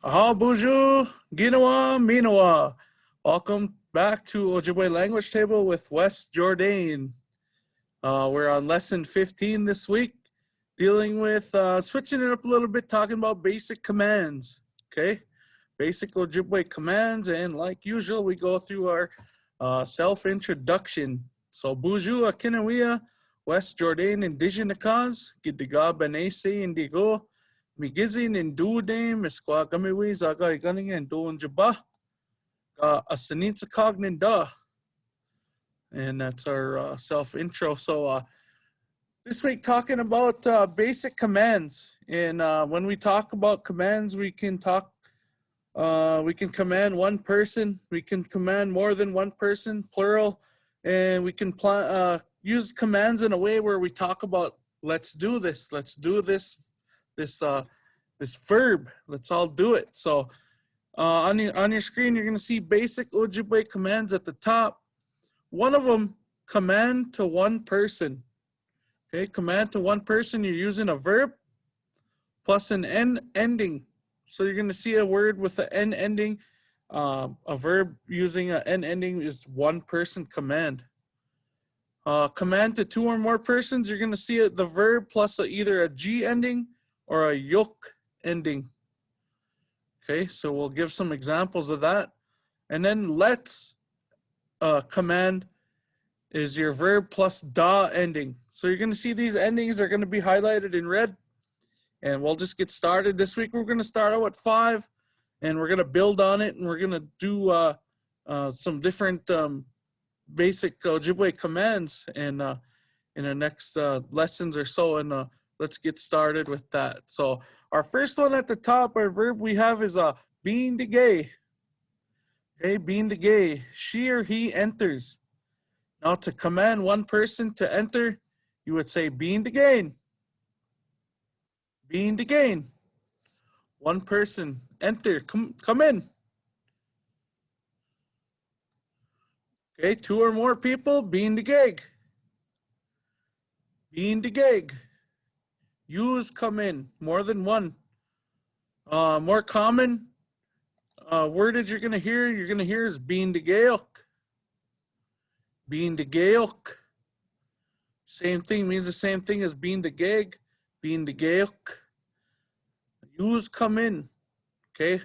Aha, bonjour, Ginawa, Minawa. Welcome back to Ojibwe Language Table with Wes Jourdain. We're on lesson 15 this week, dealing with switching it up a little bit, talking about basic commands. Okay, basic Ojibwe commands, and like usual, we go through our self-introduction. So, bonjour, Akinawia, Wes Jourdain, Indigenous, Gidiga Benese, Indigo. Migizin and Dude, Misqua Gamiwi, Zaga Gunning and Doon Jaba, Asanitsa Cognin Da. And that's our self intro. So, this week talking about basic commands. And when we talk about commands, we can command one person, we can command more than one person, plural, and we can use commands in a way where we talk about let's do this, this verb. Let's all do it. So on your screen, you're going to see basic Ojibwe commands at the top. One of them, command to one person. Okay, command to one person. You're using a verb plus an N ending. So you're going to see a word with an N ending. A verb using an N ending is one person command. Command to two or more persons. You're going to see the verb plus either a G ending or a yolk ending. Okay, so we'll give some examples of that. And then let's command is your verb plus da ending. So you're going to see these endings are going to be highlighted in red. And we'll just get started. This week we're going to start out at 5, and we're going to build on it, and we're going to do some different basic Ojibwe commands in the next lessons or so. And let's get started with that. So our first one at the top, our verb we have is being the gay. Okay, being the gay. She or he enters. Now to command one person to enter, you would say being the gain. Being the gain. One person, enter, come in. Okay, two or more people, being the gig. Being the gig. Use come in, more than one. More common wordage you're going to hear is being the gaelk. Being the gaelk. Same thing, means the same thing as being the gig, being the gaelk. Use come in, okay?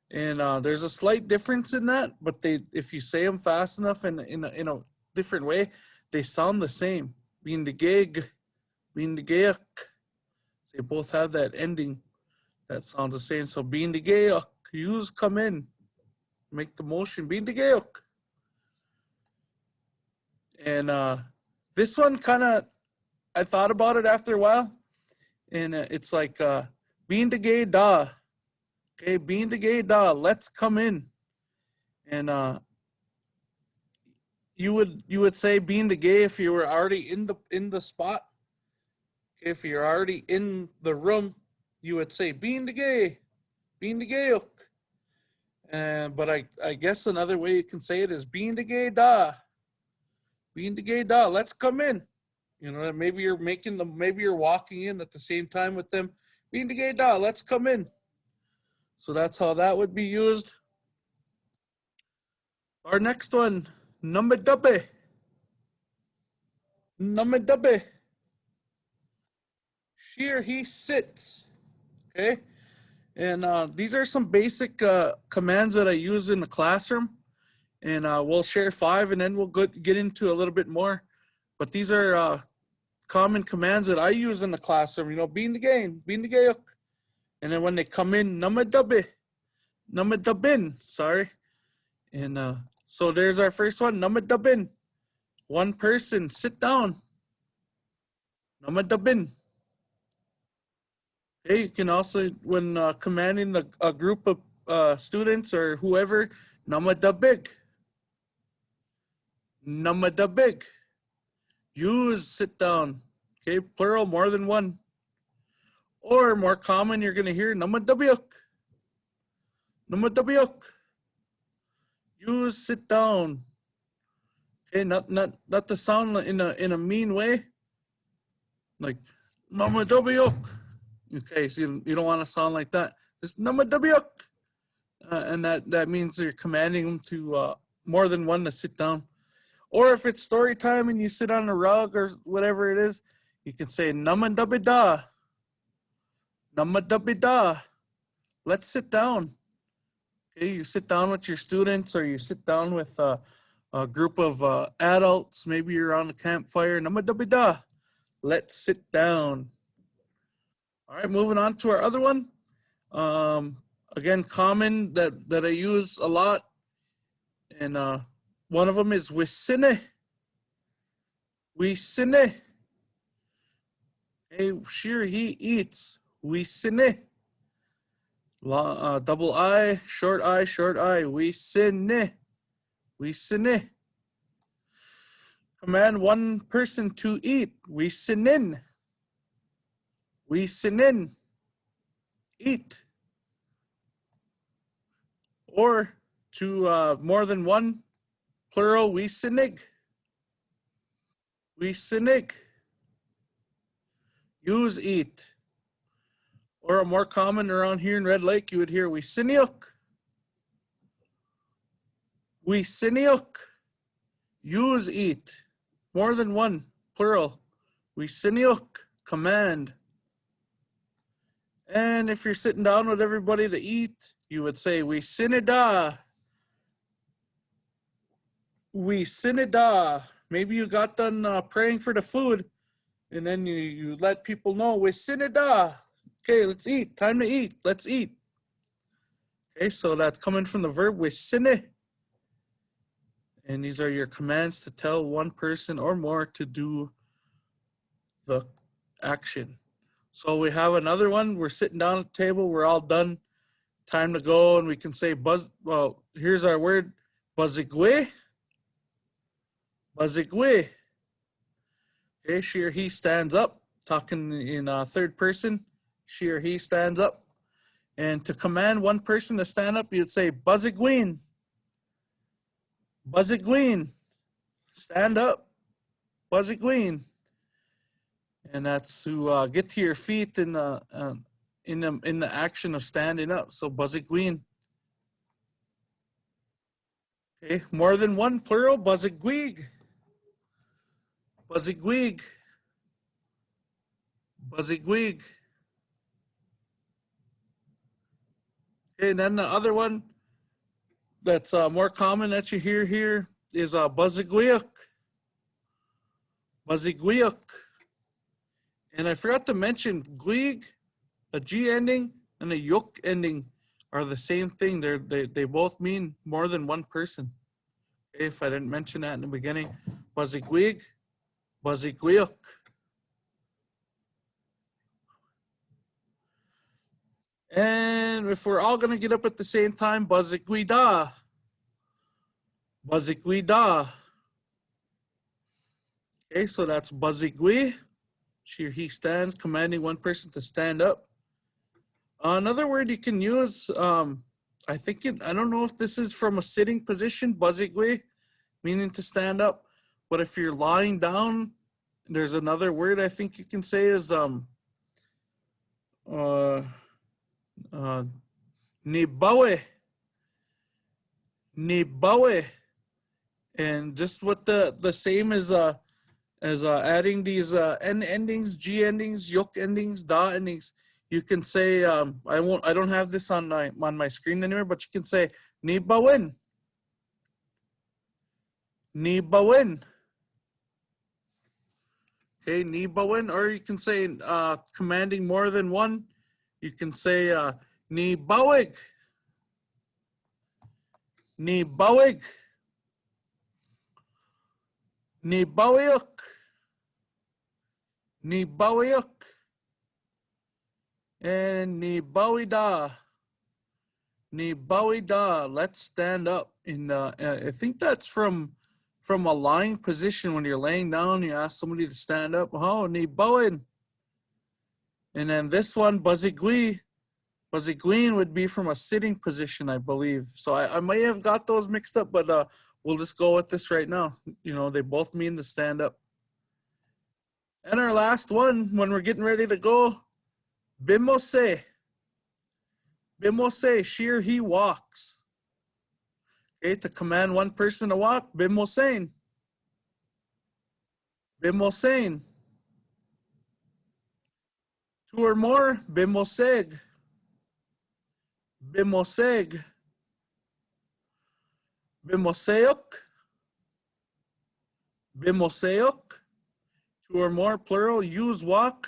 And there's a slight difference in that, but if you say them fast enough in a different way, they sound the same. Being the gig, being the gaelk. They both have that ending that sounds the same. So being the gaelk, use come in, make the motion, being the gaelk. And this one I thought about it after a while, and it's like being the gay da. Okay, being the gay da, let's come in. And you would say being the gay if you were already in the spot. If you're already in the room, you would say being the gay, being the gayok. But I guess another way you can say it is being the gay da. Being the gay da, let's come in. You know, maybe you're walking in at the same time with them. Being the gay da, let's come in. So that's how that would be used. Our next one, namadabe. Namadabe. She or he sits. Okay. And these are some basic commands that I use in the classroom. And we'll share 5 and then we'll get into a little bit more. But these are common commands that I use in the classroom. You know, being the gain, being the gayok. And then when they come in, namadabin, sorry. And so there's our first one, namadabin. One person, sit down. Namadabin. Okay, you can also, when commanding a group of students or whoever, namadabig. Namadabig. Use sit down. Okay, plural, more than one. Or more common, you're going to hear namadabyuk. Namadabyuk. Use sit down. Okay, not to sound in a mean way. Like namadabyuk. Okay, so you don't want to sound like that. Just namadabyuk. and that means you're commanding them to more than one to sit down. Or if it's story time and you sit on a rug or whatever it is, you can say namadabida, namadabida. Let's sit down. Okay, you sit down with your students, or you sit down with a group of adults. Maybe you're on a campfire. Namadabida. Let's sit down. All right, moving on to our other one. Again, common that I use a lot, and one of them is wisine. Wisine. Hey, sure, he eats. Wisine. Double I, short I, short I. Wisine. Wisine. Command one person to eat. Wisinin. Wisinin. Eat. Or to more than one, plural, wisinig. Wisinig. Use eat. Or a more common around here in Red Lake, you would hear wisiniuk. Wisiniuk. Use eat. More than one, plural. Wisiniuk. Command. And if you're sitting down with everybody to eat, you would say wisinida. Wisinida. Maybe you got done praying for the food, and then you let people know wisinida. Okay, let's eat. Time to eat. Let's eat. Okay, so that's coming from the verb wisine. And these are your commands to tell one person or more to do the action. So we have another one. We're sitting down at the table. We're all done. Time to go, and we can say buzz. Well, here's our word, buzzigwe. Buzzigwe. Okay, she or he stands up. Talking in third person. She or he stands up. And to command one person to stand up, you'd say buzzigween. Buzzigween. Stand up. Buzzigween. And that's to get to your feet in the action of standing up. So buzzigween. Okay, more than one, plural, buzzigweeg. Buzzigweeg. Buzzigweeg. Okay, and then the other one that's more common that you hear here is buzzigweok. Buzzigweok. And I forgot to mention, gweeg, a G ending and a yuk ending are the same thing. They both mean more than one person. Okay, if I didn't mention that in the beginning, buzzigweeg, buzzigweok. And if we're all gonna get up at the same time, buzzigweeda, buzzigweeda. Okay, so that's buzzigwe. She or he stands, commanding one person to stand up. Another word you can use, I don't know if this is from a sitting position, buzzigwe, meaning to stand up. But if you're lying down, there's another word I think you can say is nibawe. Nibawe. And just what the same as adding these N endings, G endings, yuk endings, da endings. You can say I don't have this on my screen anymore, but you can say nibawin. Nibawin. Okay, nibawin, or you can say commanding more than one. You can say nibawig. Nibawig. Nibawiyuk. Nibawiyuk. And nibawida. Nibawida. Let's stand up. I think that's from a lying position. When you're laying down, you ask somebody to stand up. Oh, nibawin. And then this one, buzzigwe. Buzzigween would be from a sitting position, I believe. So I may have got those mixed up, but we'll just go with this right now. You know, they both mean to stand up. And our last one, when we're getting ready to go, bimose. Bimose, she or he walks. Okay, to command one person to walk, bimosein. Bimosein. Two or more, bimoseg. Bimoseg. Bimoseok. Bimoseok. Two or more, plural, use walk.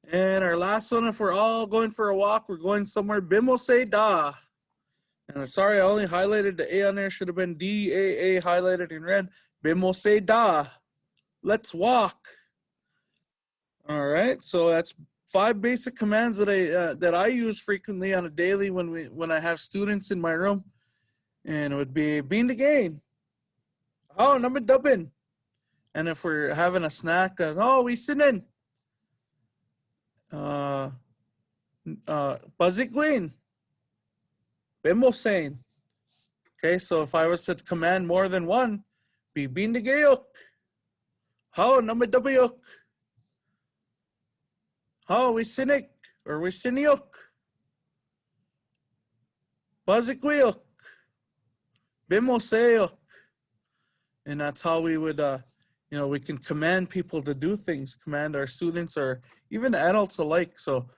And our last one, if we're all going for a walk, we're going somewhere, bimose da. And I'm sorry, I only highlighted the A on there. Should have been D-A-A highlighted in red. Bimose da. Let's walk. All right, so that's 5 basic commands that I use frequently on a daily when I have students in my room. And it would be being the game. Oh, number dubbin. And if we're having a snack, oh, we sinin. Buzzy Queen. Bimosane. Okay, so if I was to command more than one, be being the gayok. How number w'yok. How we sinik or we siniok. Buzzy Queen. Bimoseyok. And that's how we would, we can command people to do things, command our students or even adults alike. So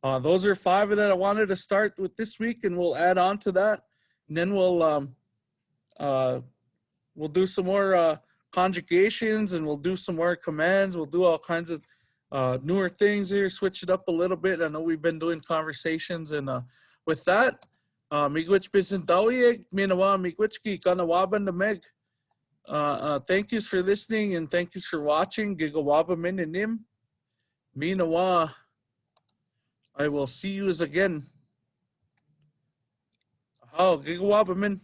those are 5 that I wanted to start with this week, and we'll add on to that. And then we'll do some more conjugations, and we'll do some more commands. We'll do all kinds of newer things here, switch it up a little bit. I know we've been doing conversations, and with that, miigwech bisintawiyeg, minawa miigwechki kanawaban na meg. Thank yous for listening, and thank yous for watching. Gigawaba min and nim. Minawa. I will see yous again. Oh, gigawaba min.